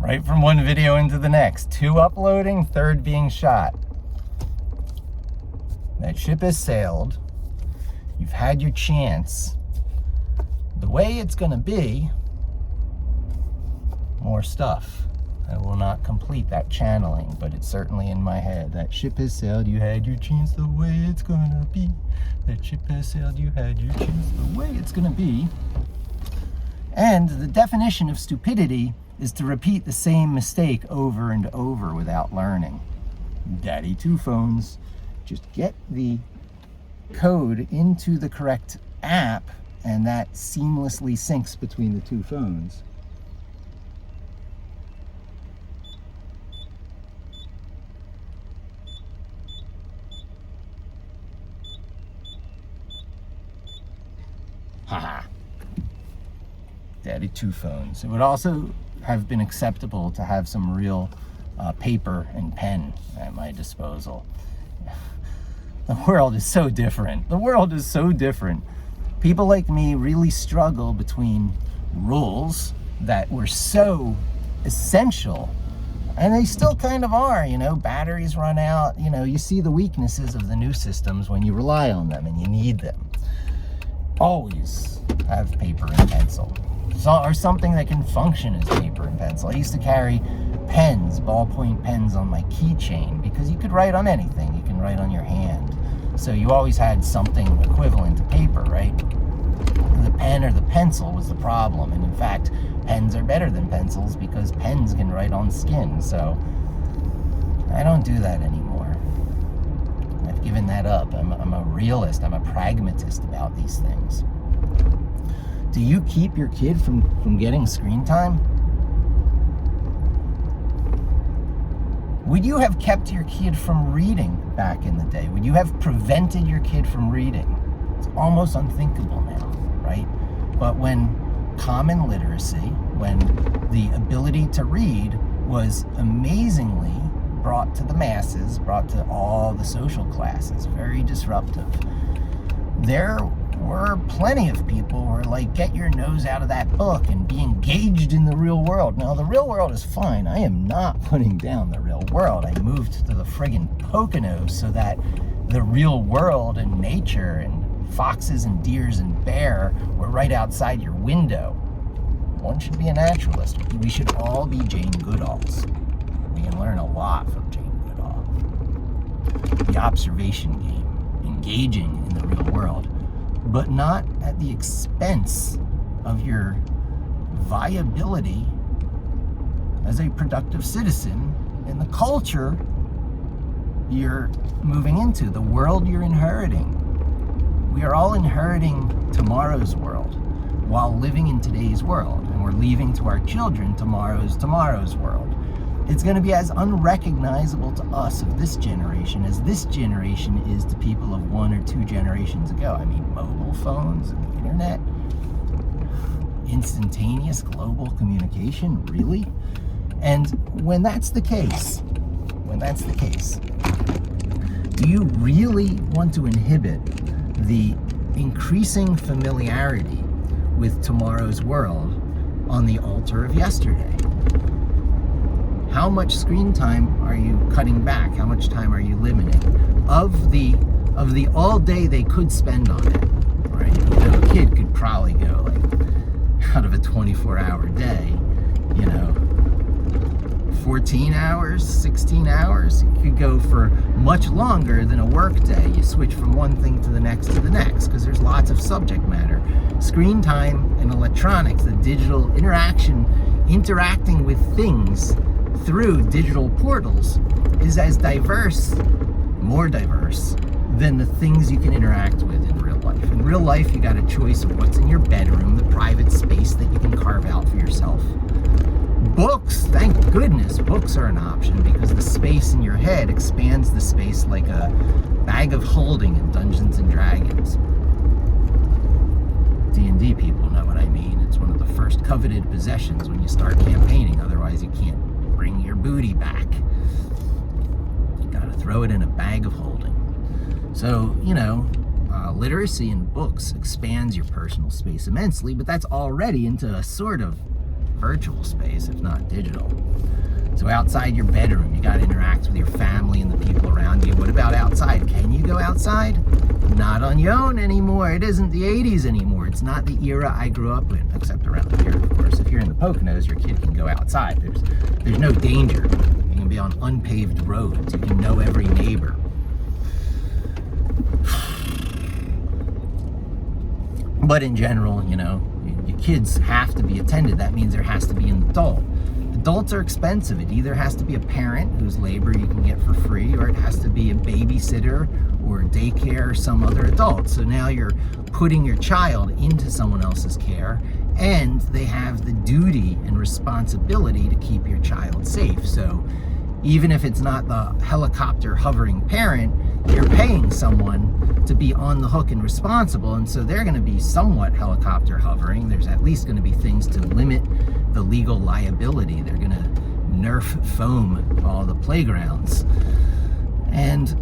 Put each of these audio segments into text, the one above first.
Right from one video into the next. 2 uploading, 3rd being shot. That ship has sailed. You've had your chance. The way it's gonna be, more stuff. I will not complete that channeling, but it's certainly in my head. That ship has sailed, you had your chance, the way it's gonna be. That ship has sailed, you had your chance, the way it's gonna be. And the definition of stupidity is to repeat the same mistake over and over without learning. Daddy two phones. Just get the code into the correct app, and that seamlessly syncs between the 2 phones. Haha. Daddy 2 phones. It would also have been acceptable to have some real paper and pen at my disposal. The world is so different. The world is so different. People like me really struggle between rules that were so essential, and they still kind of are, you know, batteries run out, you know, you see the weaknesses of the new systems when you rely on them and you need them. Always have paper and pencil, or something that can function as paper and pencil. I used to carry pens, ballpoint pens on my keychain, because you could write on anything. You can write on your hand. So you always had something equivalent to paper, right? The pen or the pencil was the problem. And in fact, pens are better than pencils because pens can write on skin. So I don't do that anymore. I've given that up. I'm a realist. I'm a pragmatist about these things. Do you keep your kid from getting screen time? Would you have kept your kid from reading back in the day? Would you have prevented your kid from reading? It's almost unthinkable now, right? But when common literacy, when the ability to read was amazingly brought to the masses, brought to all the social classes, very disruptive, there were plenty of people who were like, get your nose out of that book and be engaged in the real world. Now, the real world is fine. I am not putting down the real world. I moved to the friggin' Poconos so that the real world and nature and foxes and deers and bear were right outside your window. One should be a naturalist. We should all be Jane Goodalls. We can learn a lot from Jane Goodall. The observation game, engaging in the real world, but not at the expense of your viability as a productive citizen in the culture you're moving into, the world you're inheriting. We are all inheriting tomorrow's world while living in today's world, and we're leaving to our children tomorrow's world. It's going to be as unrecognizable to us of this generation as this generation is to people of 1 or 2 generations ago. I mean, mobile phones and the internet, instantaneous global communication, really? And when that's the case, do you really want to inhibit the increasing familiarity with tomorrow's world on the altar of yesterday? How much screen time are you cutting back? How much time are you limiting? Of the all day they could spend on it, right? You know, a kid could probably go like out of a 24-hour day, you know, 14 hours, 16 hours. It could go for much longer than a work day. You switch from one thing to the next because there's lots of subject matter. Screen time and electronics, the digital interacting with things through digital portals is as diverse, more diverse, than the things you can interact with in real life. In real life, you got a choice of what's in your bedroom, the private space that you can carve out for yourself. Books, thank goodness, books are an option because the space in your head expands the space like a bag of holding in Dungeons and Dragons. D&D people know what I mean. It's one of the first coveted possessions when you start campaigning, otherwise you can't bring your booty back. You gotta throw it in a bag of holding. So, you know, literacy in books expands your personal space immensely, but that's already into a sort of virtual space, if not digital. So outside your bedroom, you got to interact with your family and the people around you. What about outside? Can you go outside? Not on your own anymore. It isn't the 80s anymore. It's not the era I grew up in, except around here, of course. If you're in the Poconos, your kid can go outside. There's no danger. You can be on unpaved roads. You can know every neighbor. But in general, your kids have to be attended. That means there has to be an adult. Adults are expensive. It either has to be a parent whose labor you can get for free, or it has to be a babysitter or daycare or some other adult. So now you're putting your child into someone else's care, and they have the duty and responsibility to keep your child safe. So even if it's not the helicopter hovering parent, you're paying someone to be on the hook and responsible, and so they're going to be somewhat helicopter hovering. There's at least going to be things to limit the legal liability. They're going to Nerf foam all the playgrounds. And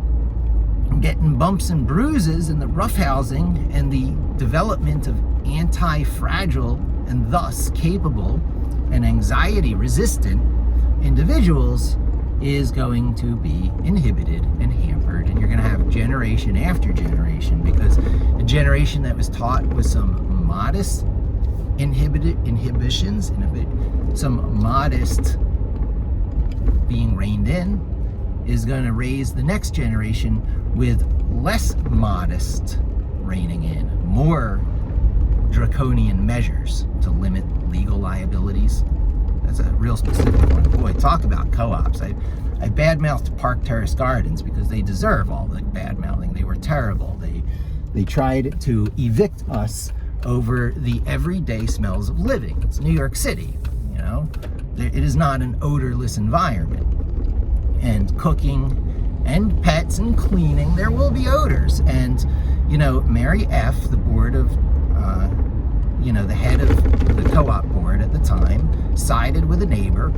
getting bumps and bruises and the roughhousing and the development of anti-fragile and thus capable and anxiety-resistant individuals is going to be inhibited and hampered, and you're going to have generation after generation, because a generation that was taught with some modest inhibitions, some modest being reined in, is going to raise the next generation with less modest reining in, more draconian measures to limit legal liabilities. That's a real specific one. Boy, talk about co-ops. I badmouthed Park Terrace Gardens because they deserve all the bad-mouthing. They were terrible. They tried to evict us over the everyday smells of living. It's New York City, It is not an odorless environment. And cooking and pets and cleaning, there will be odors. And, Mary F., the board of, the head of the co-op board at the time, sided with a neighbor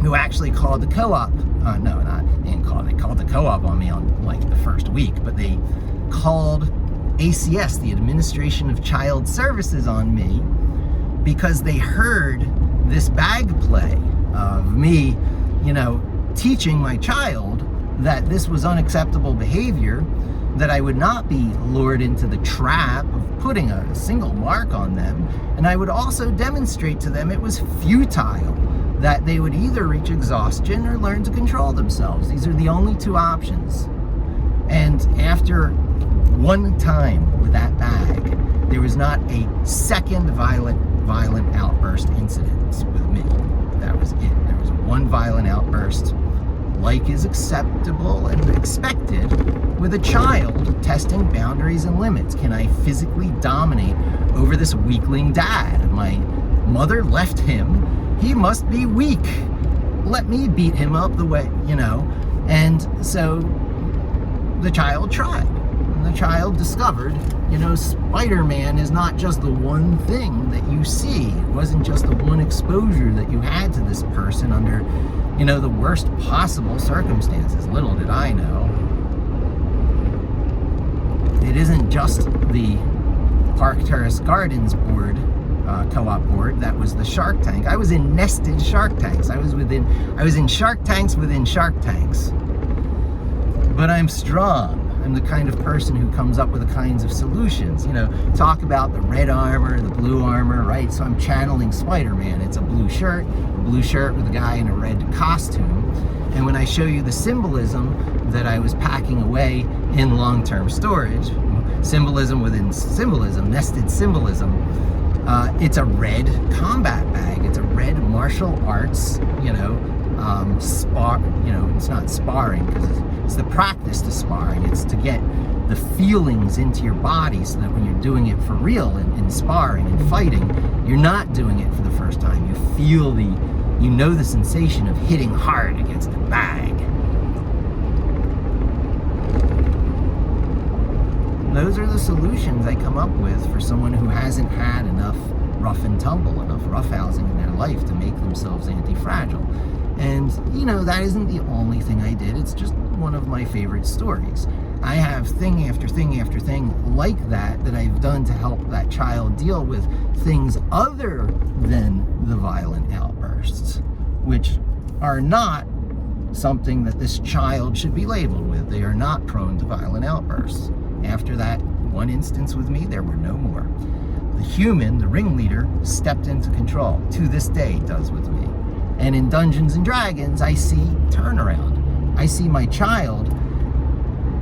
who actually called the co-op, they called the co-op on me on like the first week, but they called ACS, the Administration of Child Services, on me because they heard this bag play of me, teaching my child that this was unacceptable behavior, that I would not be lured into the trap of putting a single mark on them, and I would also demonstrate to them it was futile, that they would either reach exhaustion or learn to control themselves. These are the only two options. And after one time with that bag, there was not a second violent outburst incident with me. That was it. There was one violent outburst, like is acceptable and expected with a child testing boundaries and limits. Can I physically dominate over this weakling dad? My mother left him. He must be weak. Let me beat him up the way, And so the child tried. And the child discovered, Spider-Man is not just the one thing that you see. It wasn't just the one exposure that you had to this person under, the worst possible circumstances. Little did I know. It isn't just the Park Terrace Gardens board, co-op board, that was the Shark Tank. I was in nested Shark Tanks. I was in Shark Tanks within Shark Tanks. But I'm strong. I'm the kind of person who comes up with the kinds of solutions. Talk about the red armor, the blue armor, right? So I'm channeling Spider-Man. It's a blue shirt with a guy in a red costume. And when I show you the symbolism that I was packing away in long-term storage, symbolism within symbolism, nested symbolism, it's a red combat bag. It's a red martial arts, it's not sparring because it's the practice to sparring. It's to get the feelings into your body so that when you're doing it for real in sparring and fighting, you're not doing it for the first time. You feel the sensation of hitting hard against the bag. Those are the solutions I come up with for someone who hasn't had enough rough and tumble, enough roughhousing in their life to make themselves anti-fragile. And, that isn't the only thing I did. It's just one of my favorite stories. I have thing after thing after thing like that I've done to help that child deal with things other than the violent outbursts, which are not something that this child should be labeled with. They are not prone to violent outbursts. After that one instance with me, there were no more. The human, the ringleader, stepped into control. To this day, does with me. And in Dungeons and Dragons, I see turnaround. I see my child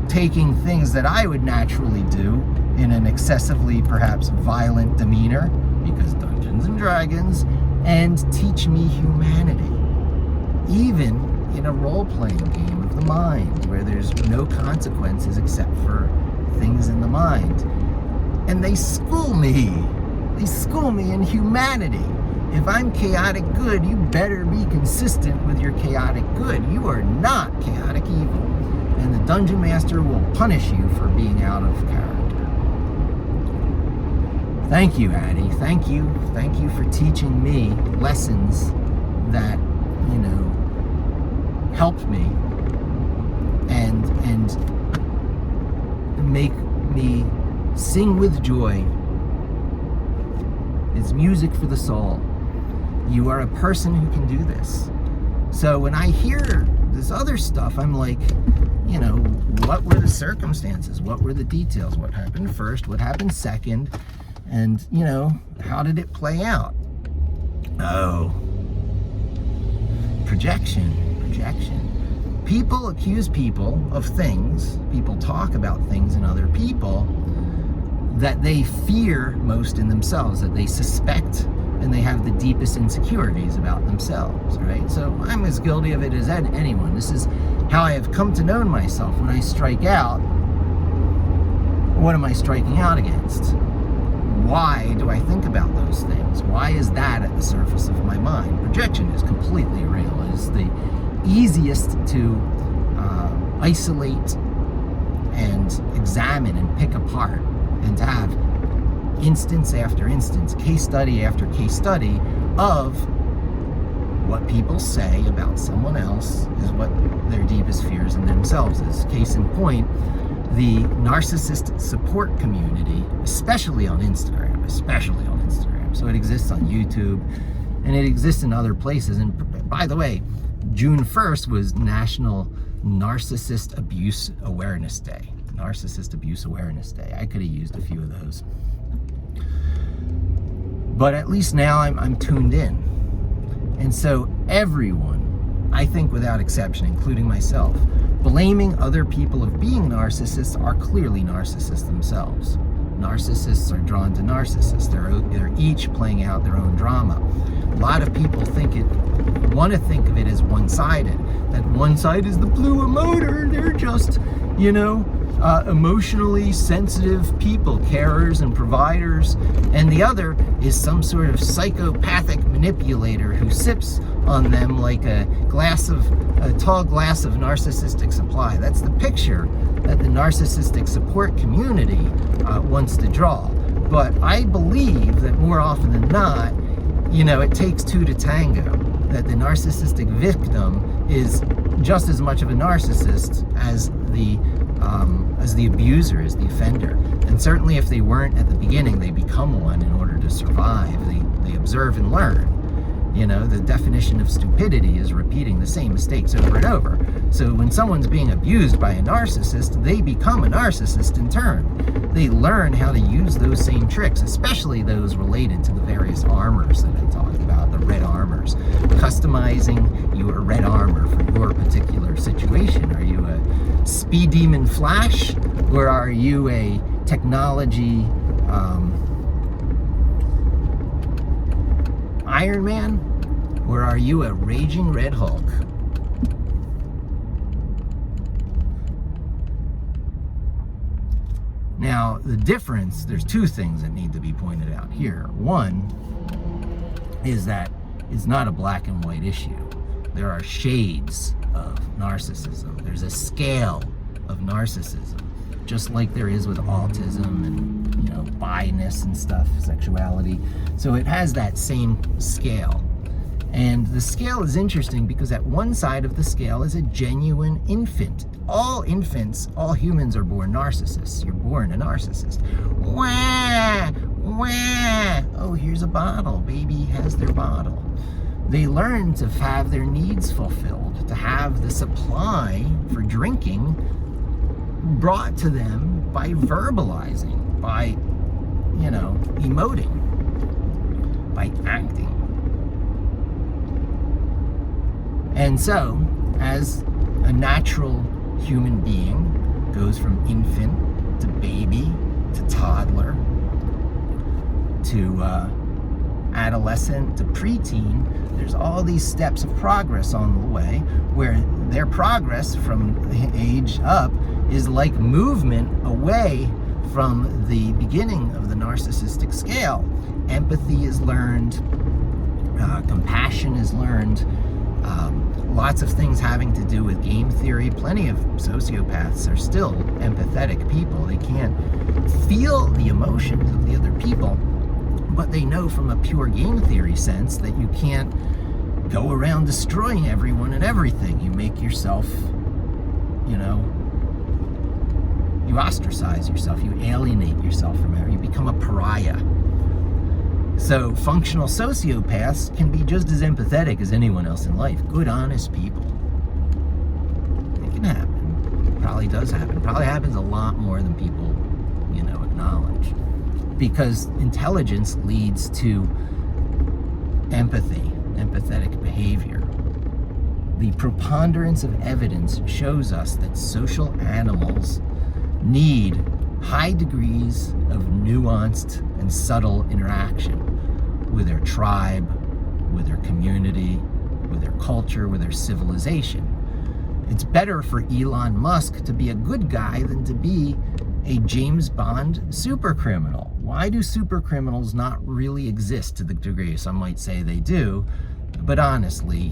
taking things that I would naturally do in an excessively, perhaps, violent demeanor, because Dungeons and Dragons, and teach me humanity. Even in a role-playing game of the mind, where there's no consequences except for things in the mind. And they school me. They school me in humanity. If I'm chaotic good, you better be consistent with your chaotic good. You are not chaotic evil. And the Dungeon Master will punish you for being out of character. Thank you, Addie. Thank you. Thank you for teaching me lessons that, helped me and make me sing with joy. It's music for the soul. You are a person who can do this. So when I hear this other stuff, I'm like, what were the circumstances? What were the details? What happened first? What happened second? And, how did it play out? Oh, projection. People accuse people of things. People talk about things in other people that they fear most in themselves, that they suspect, and they have the deepest insecurities about themselves, right? So I'm as guilty of it as anyone. This is how I have come to know myself. When I strike out, what am I striking out against? Why do I think about those things? Why is that at the surface of my mind? Projection is completely real. It is the easiest to isolate and examine and pick apart, and to have instance after instance, case study after case study of what people say about someone else is what their deepest fears in themselves is. Case in point, the narcissist support community, especially on Instagram. So it exists on YouTube, and it exists in other places. And by the way, June 1st was National Narcissist Abuse Awareness Day. Narcissist Abuse Awareness Day. I could have used a few of those. But at least now I'm tuned in. And so everyone, I think without exception, including myself, blaming other people of being narcissists are clearly narcissists themselves. Narcissists are drawn to narcissists. They're each playing out their own drama. A lot of people want to think of it as one-sided. That one side is the blue emoter. They're just, emotionally sensitive people, carers and providers. And the other is some sort of psychopathic manipulator who sips on them like a tall glass of narcissistic supply. That's the picture that the narcissistic support community wants to draw. But I believe that more often than not, it takes two to tango. That the narcissistic victim is just as much of a narcissist as the abuser, as the offender. And certainly if they weren't at the beginning, they become one in order to survive. They observe and learn. The definition of stupidity is repeating the same mistakes over and over. So when someone's being abused by a narcissist, they become a narcissist in turn. They learn how to use those same tricks, especially those related to the various armors that I talked about, the red armors. Customizing your red armor for your particular situation. Are you a speed demon Flash, or are you a technology Iron Man, or are you a raging Red Hulk? Now, the difference, there's two things that need to be pointed out here. One is that it's not a black and white issue. There are shades of narcissism. There's a scale of narcissism, just like there is with autism and, bi-ness and stuff, sexuality. So it has that same scale. And the scale is interesting because at one side of the scale is a genuine infant. All infants, all humans are born narcissists. You're born a narcissist. Wah! Wah! Oh, here's a bottle. Baby has their bottle. They learn to have their needs fulfilled, to have the supply for drinking brought to them by verbalizing, by, emoting, by acting. And so, as a natural human being goes from infant to baby to toddler to adolescent to preteen, there's all these steps of progress on the way where their progress from the age up is like movement away from the beginning of the narcissistic scale. Empathy is learned, compassion is learned, lots of things having to do with game theory. Plenty of sociopaths are still empathetic people. They can't feel the emotions of the other people, but they know from a pure game theory sense that you can't go around destroying everyone and everything. You make yourself, you ostracize yourself, you alienate yourself from everyone, you become a pariah. So functional sociopaths can be just as empathetic as anyone else in life. Good, honest people. It can happen. Probably does happen. Probably happens a lot more than people, acknowledge. Because intelligence leads to empathy, empathetic behavior. The preponderance of evidence shows us that social animals need high degrees of nuanced and subtle interaction with their tribe, with their community, with their culture, with their civilization. It's better for Elon Musk to be a good guy than to be a James Bond super criminal. Why do super criminals not really exist to the degree some might say they do? But honestly,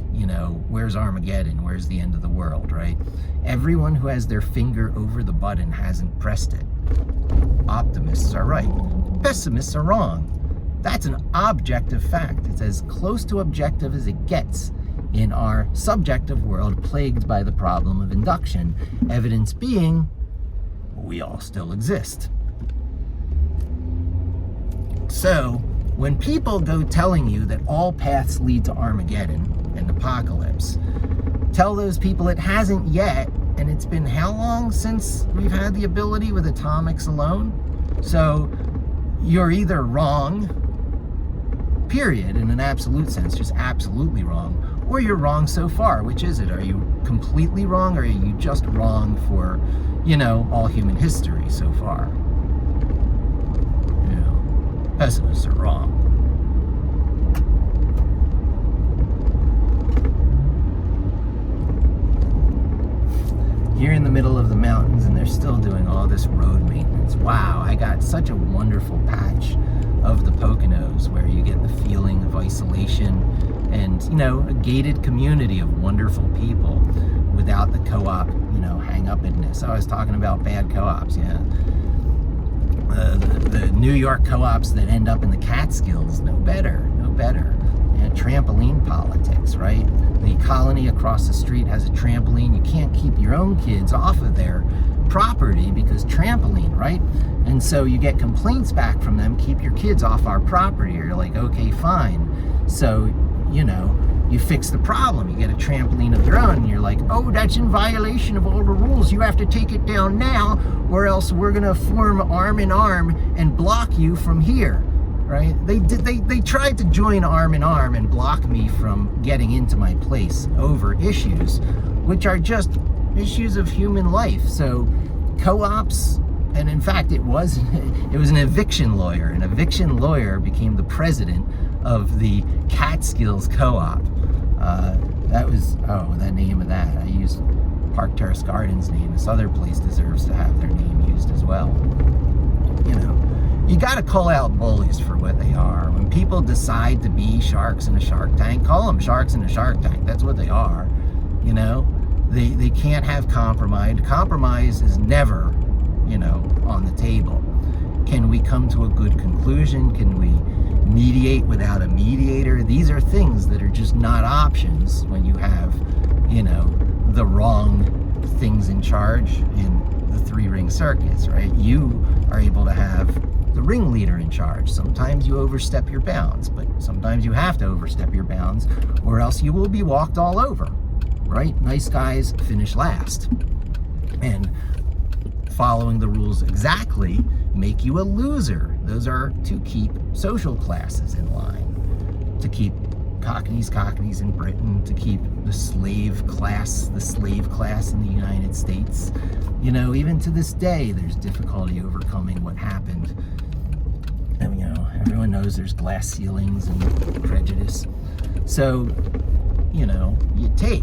where's Armageddon? Where's the end of the world, right? Everyone who has their finger over the button hasn't pressed it. Optimists are right. Pessimists are wrong. That's an objective fact. It's as close to objective as it gets in our subjective world plagued by the problem of induction. Evidence being, we all still exist. So, when people go telling you that all paths lead to Armageddon and apocalypse, tell those people it hasn't yet, and it's been how long since we've had the ability with atomics alone? So, you're either wrong, period, in an absolute sense, just absolutely wrong, or you're wrong so far. Which is it? Are you completely wrong, or are you just wrong for, all human history so far? Pessimists are wrong. You're in the middle of the mountains and they're still doing all this road maintenance. Wow, I got such a wonderful patch of the Poconos where you get the feeling of isolation and, a gated community of wonderful people without the co-op, hang-upedness. I was talking about bad co-ops, yeah. The New York co-ops that end up in the Catskills, no better. Trampoline politics, right? The colony across the street has a trampoline. You can't keep your own kids off of their property because trampoline, right? And so you get complaints back from them, keep your kids off our property. Or you're like, okay, fine. So, you fix the problem. You get a trampoline of your own, and you're like, oh, that's in violation of all the rules. You have to take it down now, or else we're going to form arm in arm and block you from here, right? They tried to join arm in arm and block me from getting into my place over issues, which are just issues of human life. So co-ops, and in fact, it was an eviction lawyer. An eviction lawyer became the president of the Catskills Co-op. The name of that. I used Park Terrace Gardens name. This other place deserves to have their name used as well. You got to call out bullies for what they are. When people decide to be sharks in a shark tank, call them sharks in a shark tank. That's what they are. They can't have compromise. Compromise is never, on the table. Can we come to a good conclusion? Can we mediate without a mediator? These are things that are just not options when you have, the wrong things in charge in the three-ring circus, right? You are able to have, the ringleader in charge. Sometimes you overstep your bounds, but sometimes you have to overstep your bounds or else you will be walked all over, right? Nice guys finish last. And following the rules exactly make you a loser. Those are to keep social classes in line, to keep cockneys in Britain, to keep the slave class in the United States. You know, even to this day, there's difficulty overcoming what happened. And, you know, everyone knows there's glass ceilings and prejudice. So, you know, you take,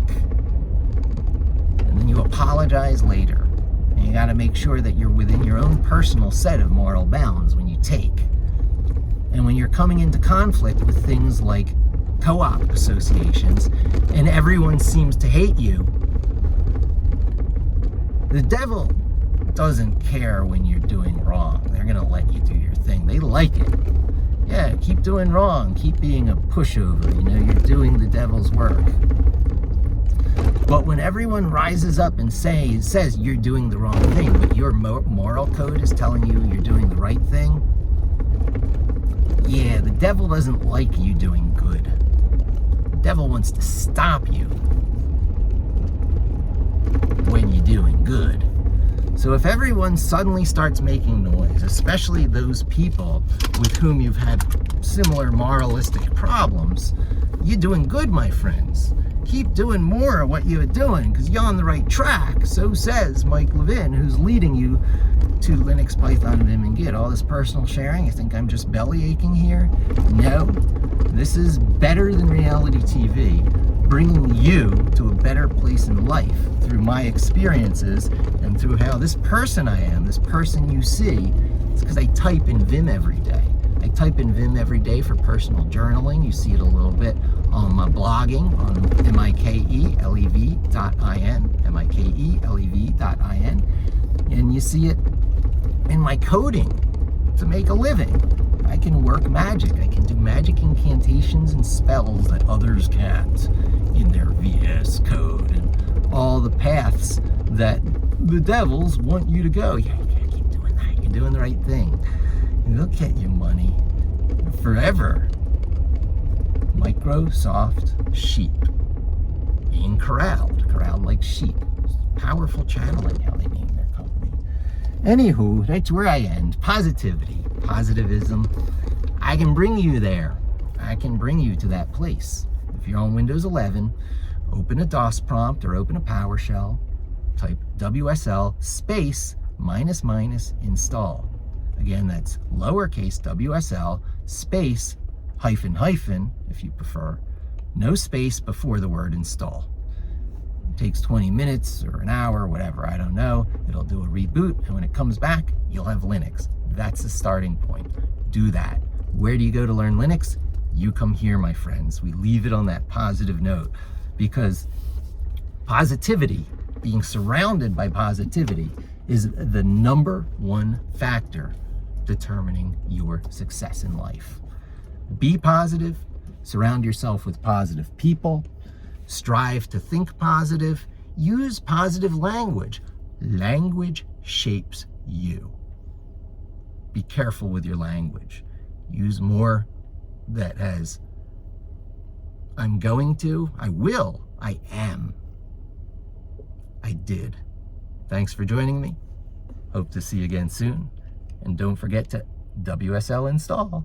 and then you apologize later. And you got to make sure that you're within your own personal set of moral bounds when you take. And when you're coming into conflict with things like co-op associations and everyone seems to hate you, the devil doesn't care when you're doing wrong. They're going to let you do your thing. They like it. Yeah, keep doing wrong. Keep being a pushover. You know, you're doing the devil's work. But when everyone rises up and says you're doing the wrong thing, but your moral code is telling you you're doing the right thing, yeah, the devil doesn't like you doing good. The devil wants to stop you when you're doing good. So if everyone suddenly starts making noise, especially those people with whom you've had similar moralistic problems, you're doing good, my friends. Keep doing more of what you're doing because you're on the right track. So says Mike Levin, who's leading you to Linux, Python, Vim, and Git. All this personal sharing, I think I'm just belly aching here. No, this is better than reality TV, bringing you to a better place in life through my experiences and through how this person I am, this person you see, it's because I type in Vim every day. I type in Vim every day for personal journaling. You see it a little bit on my blogging on mikelev.in, and you see it in my coding to make a living. I can work magic. I can do magic incantations and spells that others can't in their VS Code and all the paths that the devils want you to go. Yeah, you gotta keep doing that. You're doing the right thing. And they'll get your money forever. Microsoft sheep. Being corralled like sheep. Powerful channeling, how they name their company. Anywho, that's where I end. Positivity, positivism. I can bring you there. I can bring you to that place. If you're on Windows 11, open a DOS prompt or open a PowerShell, type WSL space -- install. Again, that's lowercase WSL space hyphen, if you prefer, no space before the word install. It takes 20 minutes or an hour, whatever, I don't know. It'll do a reboot, and when it comes back, you'll have Linux. That's the starting point. Do that. Where do you go to learn Linux? You come here, my friends. We leave it on that positive note, because positivity, being surrounded by positivity, is the number one factor determining your success in life. Be positive, surround yourself with positive people, strive to think positive, use positive language. Language shapes you. Be careful with your language. Use more that has I'm going to, I will, I am, I did. Thanks for joining me. Hope to see you again soon. And don't forget to WSL install.